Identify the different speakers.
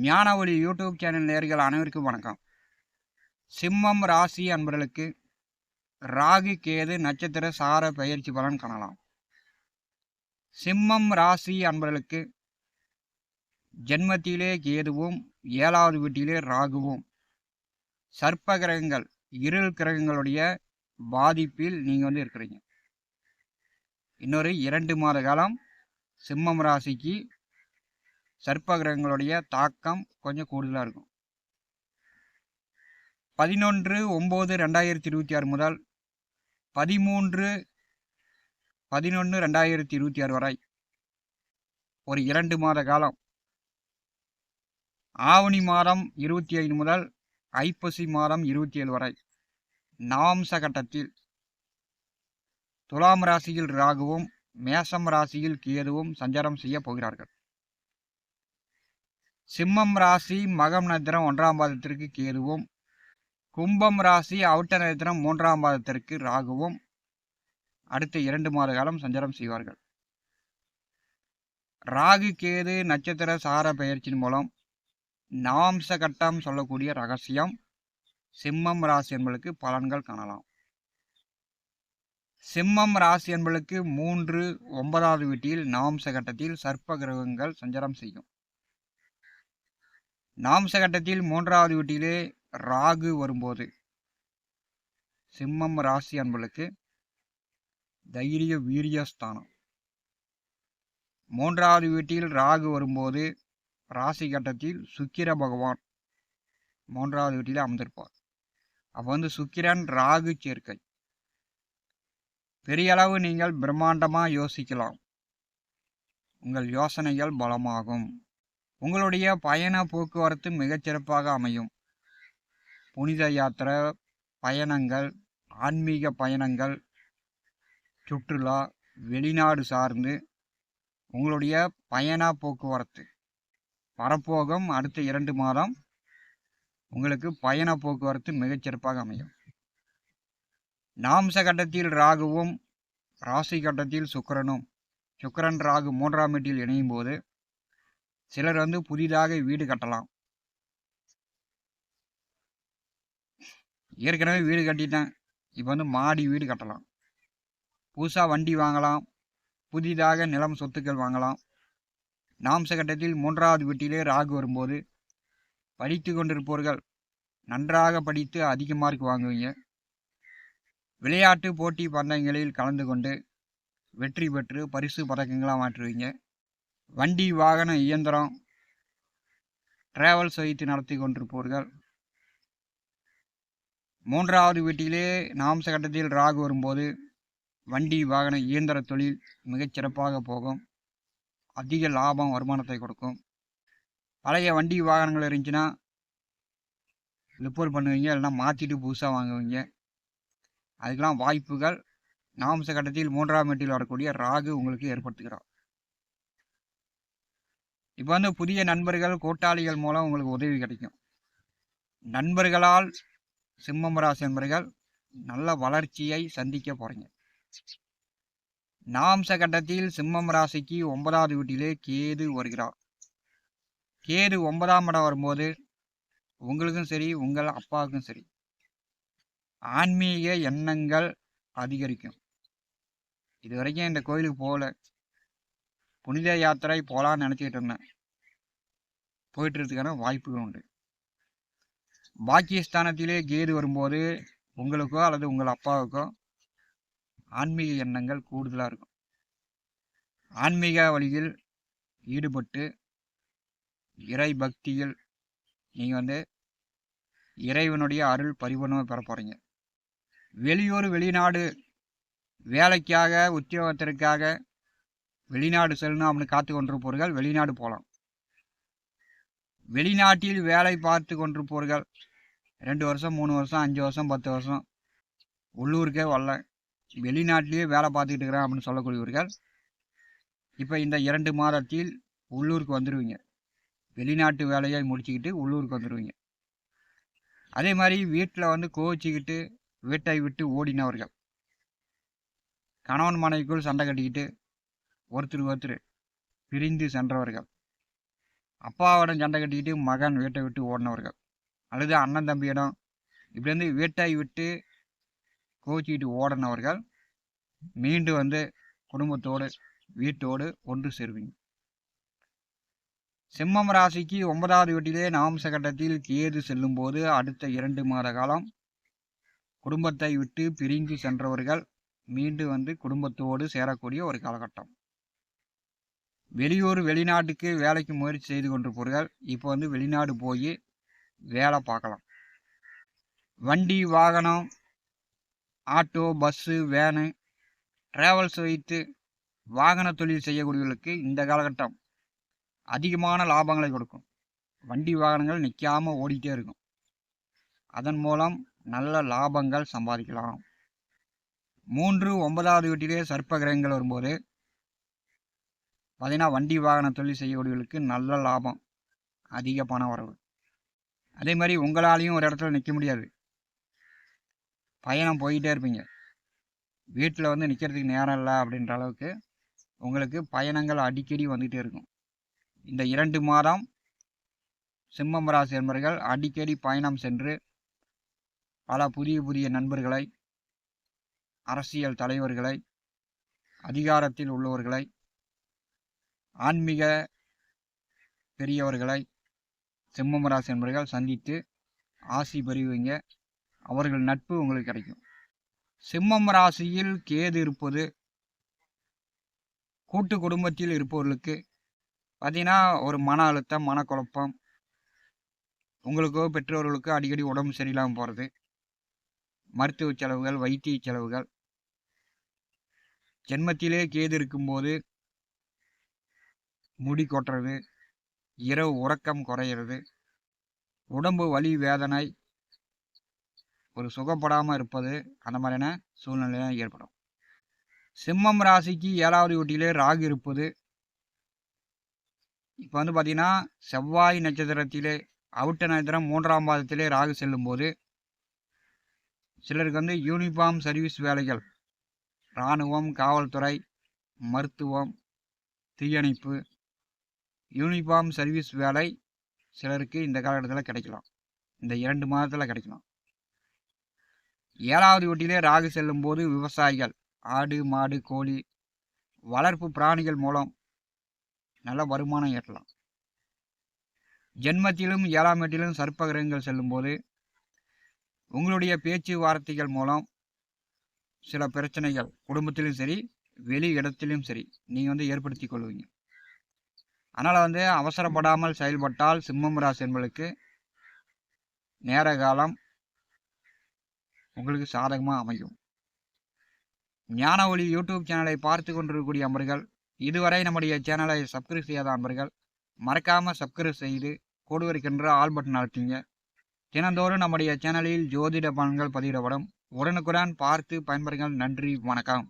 Speaker 1: ஞான ஒளி YouTube channel நேயர்கள் அனைவருக்கும் வணக்கம். சிம்மம் ராசி அன்பர்களுக்கு ராகு கேது நட்சத்திர சார பெயர்ச்சி பலன் காணலாம். சிம்மம் ராசி அன்பர்களுக்கு ஜென்மத்திலே கேதுவும் 7வது வீட்டிலே ராகுவும் சர்ப்ப கிரகங்கள் இருள் கிரகங்களுடைய பாதிப்பில் நீங்கள் இருக்கிறீங்க. இன்னொரு 2 மாத காலம் சிம்மம் ராசிக்கு சர்ப்ப கிரகங்களுடைய தாக்கம் கொஞ்சம் கூடுதலாக இருக்கும். 11/9/2026 முதல் 13/11/2026 வரை ஒரு 2 மாத காலம், ஆவணி மாதம் 25 முதல் ஐப்பசி மாதம் 27 வரை நவம்ச கட்டத்தில் துலாம் ராசியில் ராகுவும் மேஷம் ராசியில் கேதுவும் சஞ்சாரம் செய்ய போகிறார்கள். சிம்மம் ராசி மகம் நட்சத்திரம் 1ஆம் பாதத்திற்கு கேதுவும், கும்பம் ராசி அவிட்ட நட்சத்திரம் 3ஆம் பாதத்திற்கு ராகுவும் அடுத்த 2 மாத காலம் சஞ்சாரம் செய்வார்கள். ராகு கேது நட்சத்திர சார பெயர்ச்சியின் மூலம் நவம்ச கட்டம் சொல்லக்கூடிய ரகசியம் சிம்மம் ராசி என்பதற்கு பலன்கள் காணலாம். சிம்மம் ராசி என்பதற்கு 3/9வது வீட்டில் நவம்ச கட்டத்தில் சர்ப்ப கிரகங்கள் சஞ்சாரம் செய்யும். நவம்ச கட்டத்தில் 3வது வீட்டிலே ராகு வரும்போது சிம்மம் ராசி அன்பர்களுக்கு தைரிய வீரியஸ்தானம். 3வது வீட்டில் ராகு வரும்போது ராசி கட்டத்தில் சுக்கிர பகவான் 3வது வீட்டில் அமர்ந்திருப்பார். அப்போ சுக்கிரன் ராகு சேர்க்கை. பெரிய அளவு நீங்கள் பிரம்மாண்டமாக யோசிக்கலாம். உங்கள் யோசனைகள் பலமாகும். உங்களுடைய பயண போக்குவரத்து மிகச்சிறப்பாக அமையும். புனித யாத்திரை பயணங்கள், ஆன்மீக பயணங்கள், சுற்றுலா, வெளிநாடு சார்ந்து உங்களுடைய பயண போக்குவரத்து வரப்போகும். அடுத்த 2 மாதம் உங்களுக்கு பயண போக்குவரத்து மிகச்சிறப்பாக அமையும். நவம்ச கட்டத்தில் ராகுவும் ராசி கட்டத்தில் சுக்கிரன் ராகு 3ஆம் வீட்டில் இணையும் போது சிலர் புதிதாக வீடு கட்டலாம். ஏற்கனவே வீடு கட்டிட்டேன், இப்போ மாடி வீடு கட்டலாம். புதுசாக வண்டி வாங்கலாம். புதிதாக நிலம் சொத்துக்கள் வாங்கலாம். நவம்ச கட்டத்தில் 3வது வீட்டிலே ராகு வரும்போது படித்து கொண்டிருப்பவர்கள் நன்றாக படித்து அதிக மார்க் வாங்குவீங்க. விளையாட்டு போட்டி பந்தயங்களில் கலந்து கொண்டு வெற்றி பெற்று பரிசு பதக்கங்களாக மாற்றுவீங்க. வண்டி வாகன இயந்திரம் டிராவல்ஸ் வைத்து நடத்தி கொண்டிருப்பவர்கள் 3வது வீட்டிலே நவம்ச கட்டத்தில் ராகு வரும்போது வண்டி வாகன இயந்திர தொழில் மிகச்சிறப்பாக போகும். அதிக லாபம் வருமானத்தை கொடுக்கும். பழைய வண்டி வாகனங்கள் இருந்துச்சுன்னா ரிப்பேர் பண்ணுவீங்க, இல்லைன்னா மாற்றிட்டு புதுசாக வாங்குவீங்க. அதுக்கெல்லாம் வாய்ப்புகள் நவம்ச கட்டத்தில் 3ஆம் வீட்டில் வரக்கூடிய ராகு உங்களுக்கு ஏற்படுத்துகிறார். இப்போ புதிய நண்பர்கள் கூட்டாளிகள் மூலம் உங்களுக்கு உதவி கிடைக்கும். நண்பர்களால் சிம்மம் ராசி நண்பர்கள் நல்ல வளர்ச்சியை சந்திக்க போறீங்க. நவம்ச கட்டத்தில் சிம்மம் ராசிக்கு 9வது வீட்டிலே கேது வருகிறார். கேது 9ஆம் இடம் வரும்போது உங்களுக்கும் சரி, உங்கள் அப்பாவுக்கும் சரி, ஆன்மீக எண்ணங்கள் அதிகரிக்கும். இதுவரைக்கும் இந்த கோயிலுக்கு போகல, புனித யாத்திரை போகலான்னு நினச்சிக்கிட்டு இருந்தேன், போயிட்டுறதுக்கான வாய்ப்புகள் உண்டு. பாக்கியஸ்தானத்திலே கேது வரும்போது உங்களுக்கோ அல்லது உங்கள் அப்பாவுக்கோ ஆன்மீக எண்ணங்கள் கூடுதலாக இருக்கும். ஆன்மீக வழியில் ஈடுபட்டு இறை பக்தியில் நீங்கள் இறைவனுடைய அருள் பரிபூர்ணமாக பெற போகிறீங்க. வெளியூர் வெளிநாடு வேலைக்காக உத்தியோகத்திற்காக வெளிநாடு செல்லணும் அப்படின்னு காத்து கொண்டிருப்பவர்கள் வெளிநாடு போகலாம். வெளிநாட்டில் வேலை பார்த்து கொண்டிருப்பவர்கள் 2 வருஷம் 3 வருஷம் 5 வருஷம் 10 வருஷம் உள்ளூருக்கே வரல, வெளிநாட்டிலேயே வேலை பார்த்துக்கிட்டு இருக்கிறேன் அப்படின்னு சொல்லக்கூடியவர்கள் இப்போ இந்த 2 மாதத்தில் உள்ளூருக்கு வந்துடுவீங்க. வெளிநாட்டு வேலையை முடிச்சுக்கிட்டு உள்ளூருக்கு வந்துடுவீங்க. அதே மாதிரி வீட்டில் கோச்சிக்கிட்டு வீட்டை விட்டு ஓடினவர்கள், கணவன் மனைவிக்குள் சண்டை கட்டிக்கிட்டு ஒருத்தர் பிரிந்து சென்றவர்கள் அப்பாவிடம் சண்டை கட்டிக்கிட்டு மகன் வீட்டை விட்டு ஓடினவர்கள், அல்லது அண்ணன் தம்பியிடம் இப்படி வந்து வீட்டை விட்டு கோச்சிக்கிட்டு ஓடினவர்கள் மீண்டும் வந்து குடும்பத்தோடு வீட்டோடு ஒன்று சேருவீங்க. சிம்மம் ராசிக்கு 9வது வீட்டிலே நவம்ச கட்டத்தில் கேது செல்லும் போது அடுத்த 2 மாத காலம் குடும்பத்தை விட்டு பிரிந்து சென்றவர்கள் மீண்டும் வந்து குடும்பத்தோடு சேரக்கூடிய ஒரு காலகட்டம். வெளியூர் வெளிநாட்டுக்கு வேலைக்கு முயற்சி செய்து கொண்டிருப்பவர்கள் இப்போ வந்து வெளிநாடு போய் வேலை பார்க்கலாம். வண்டி வாகனம், ஆட்டோ, பஸ்ஸு, வேனு, டிராவல்ஸ் வைத்து வாகன தொழில் செய்யக்கூடியவர்களுக்கு இந்த காலகட்டம் அதிகமான லாபங்களை கொடுக்கும். வண்டி வாகனங்கள் நிற்காமல் ஓடிட்டே இருக்கும். அதன் மூலம் நல்ல லாபங்கள் சம்பாதிக்கலாம். 3, 9வது வீட்டிலே சர்ப்ப கிரகங்கள் வரும்போது பார்த்தீங்கன்னா வண்டி வாகன தொழில் செய்யக்கூடியவர்களுக்கு நல்ல லாபம், அதிக பண வரவு. அதே மாதிரி உங்களாலையும் ஒரு இடத்துல நிற்க முடியாது, பயணம் போயிட்டே இருப்பீங்க. வீட்டில் வந்து நிற்கிறதுக்கு நேரம் இல்லை அப்படின்ற அளவுக்கு உங்களுக்கு பயணங்கள் அடிக்கடி வந்துகிட்டே இருக்கும். இந்த 2 மாதம் சிம்மம் ராசி என்பவர்கள் அடிக்கடி பயணம் சென்று பல புதிய புதிய நண்பர்களை, அரசியல் தலைவர்களை, அதிகாரத்தில் உள்ளவர்களை, ஆன்மீக பெரியவர்களை சிம்மம் ராசி என்பவர்கள் சந்தித்து ஆசி பெறுவீங்க. அவர்கள் நட்பு உங்களுக்கு கிடைக்கும். சிம்மம் ராசியில் கேது இருப்பது கூட்டு குடும்பத்தில் இருப்பவர்களுக்கு பார்த்தீங்கன்னா ஒரு மன அழுத்தம், மனக்குழப்பம், உங்களுக்கோ பெற்றோர்களுக்கோ அடிக்கடி உடம்பு சரியில்லாமல் போகிறது, மருத்துவ செலவுகள், வைத்திய செலவுகள். ஜென்மத்திலே கேது இருக்கும்போது முடி கொட்டுறது, இரவு உறக்கம் குறையிறது, உடம்பு வலி வேதனை, ஒரு சுகப்படாமல் இருப்பது, அந்த மாதிரியான சூழ்நிலை ஏற்படும். சிம்மம் ராசிக்கு 7வது வீட்டிலே ராகு இருப்பது இப்போ வந்து பார்த்தீங்கன்னா செவ்வாய் நட்சத்திரத்திலே அவிட்ட நட்சத்திரம் 3ஆம் பாதத்திலே ராகு செல்லும்போது சிலருக்கு வந்து யூனிஃபார்ம் சர்வீஸ் வேலைகள், இராணுவம், காவல்துறை, மருத்துவம், தீயணைப்பு, யூனிஃபார்ம் சர்வீஸ் வேலை சிலருக்கு இந்த காலகட்டத்தில் கிடைக்கலாம். இந்த 2 மாதத்தில் கிடைக்கலாம். 7வது வீட்டிலே ராகு செல்லும் போது விவசாயிகள், ஆடு, மாடு, கோழி, வளர்ப்பு பிராணிகள் மூலம் நல்ல வருமானம் ஈட்டலாம். ஜென்மத்திலும் 7ஆம் வீட்டிலும் சர்ப்ப கிரகங்கள் செல்லும்போது உங்களுடைய பேச்சு வார்த்தைகள் மூலம் சில பிரச்சனைகள் குடும்பத்திலும் சரி வெளி இடத்திலும் சரி நீங்கள் வந்து ஏற்படுத்தி கொள்வீங்க. அதனால் வந்து அவசரப்படாமல் செயல்பட்டால் சிம்மம் ராசி என்பவர்களுக்கு நேர காலம் உங்களுக்கு சாதகமாக அமையும். ஞான ஒளி யூடியூப் சேனலை பார்த்து கொண்டிருக்கக்கூடிய அன்பர்கள், இதுவரை நம்முடைய சேனலை சப்ஸ்கிரைப் செய்யாத அன்பர்கள் மறக்காமல் சப்ஸ்கிரைப் செய்து கூடு இருக்கின்ற ஆல் பட்டன் அழுத்திங்க. தினந்தோறும் நம்முடைய சேனலில் ஜோதிட பலன்கள் பதிவிடப்படும். உடனுக்குடன் பார்த்து பயன்பெறுங்கள். நன்றி, வணக்கம்.